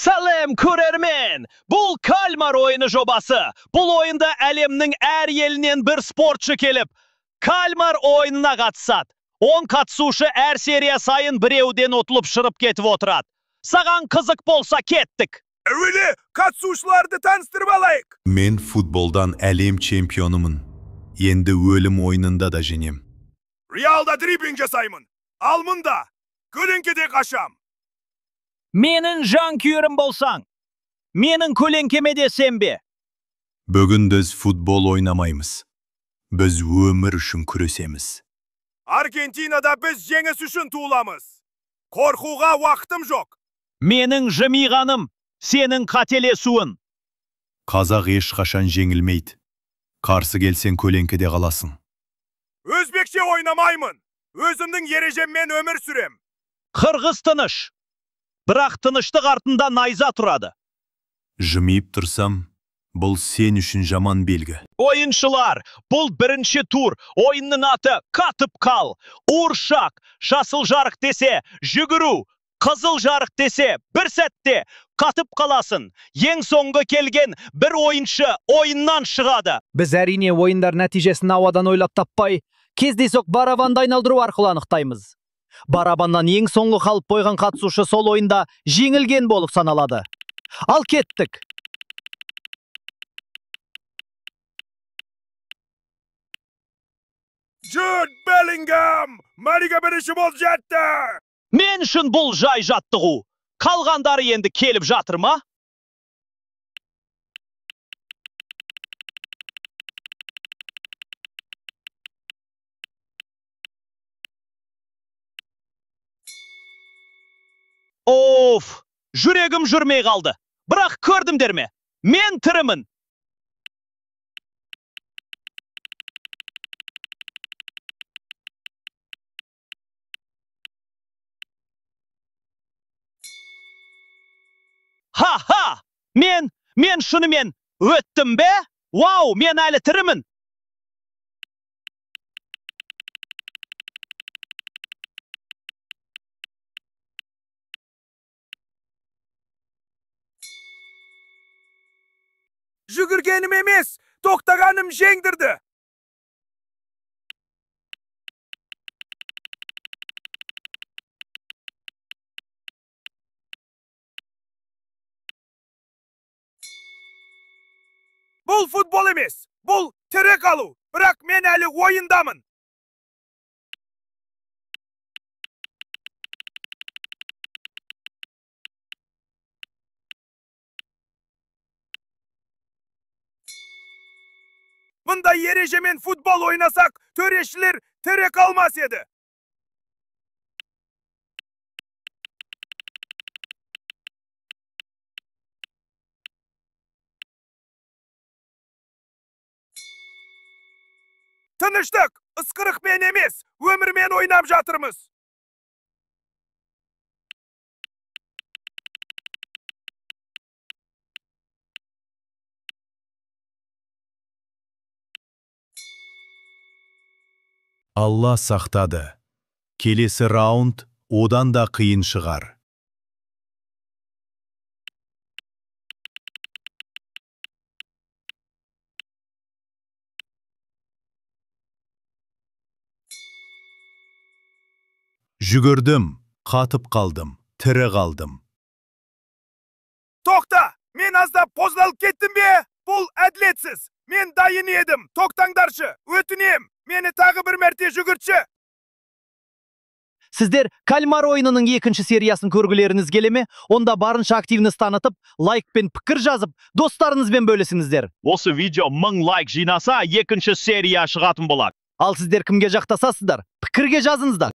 Salam көрермен! Бұл Kalmar oyunu jobası. Бұл oyunda әлемнің әр елінен bir sportçı kelip, Kalmar oyununa қатысады. 10 қатысушы әр серия сайын біреуден отылып шырып кетіп отырады. Саған қызық болса кеттік. Öyle қатысушыларды таныстырып алайық. Мен футболдан әлем чемпионымын. Енді өлім ойынында да женем. Realda dribbling жасаймын. Ал мұнда көлеңкеде қашам. Менің жанкүйерім болсаң, менің көлеңкемеде сенбе. Бүгін біз футбол ойнамаймыз. Біз өмір үшін күресеміз. Аргентинада біз жеңіс үшін туыламыз. Қорқуға уақытым жоқ. Менің жымиғаным, сенің қателесуін. Қазақ ешқашан жеңілмейді. Қарсы келсең көлеңкеде қаласың. Өзбекше ойнамаймын. Өзімнің ережеммен өмір сүрем. Қырғыз тыныш. Бірақ тыныштық артында найза тұрады. Жымиып тұрсам, бұл сен үшін жаман белгі. Ойыншылар, бұл бірінші тур. Ойынның аты қатып қал. Уршақ, жасыл жарық десе, жүгіру. Қызыл жарық десе, бір сәтте қатып қаласын. Ең соңғы келген бір ойыншы ойыннан шығады. Біз әрине ойындар нәтижесін ауадан ойлап таппай, кездейсоқ барабанды айналдыру арқылы анықтаймыз. Барабаннан ең соңғы қалып қойған қатысушы сол ойында жеңілген болып саналады. Ал кеттік. Jude Bellingham! Мариға бірінші бол жетті! Мен үшін бұл жай жаттығу. Қалғандары енді келіп жатыр ма? Оф, жүрегім жүрмей қалды. Бірақ көрдімдер ме? Мен тірімін. Ха-ха! Мен шынымен өттім бе? Вау, мен әлі тірімін. Жүгіргенім емес, тоқтағаным жеңдірді. Бұл футбол емес, бұл тірі қалу. Бірақ мен әлі ойындамын. Мұндай ережемен футбол ойнасақ, төрешілер тірі қалмас еді. Тыныштық, ысқырықпен емес, өмірмен ойнап жатырмыз. Алла сақтады. Келесі раунд одан да қиын шығар. Жүгірдім, қатып қалдым, тірі қалдым. Тоқта, мен аздап қозғалып кеттім бе? Бұл әділетсіз. Мен дайын едім. Тоқтаңдаршы, өтінем. Мені тағы бір мәрте жүгіртші. Сіздер Kalmar ойынының екінші сериясын көргілеріңіз келе ме? Онда барынша активніс танытып, лайк пен пікір жазып, достарыңызбен бөлісіңіздер. Осы видео 1000 лайк жинаса, екінші серия шығатын болады. Ал сіздер кімге жақтасасыздар? Пікірге жазыңыздар.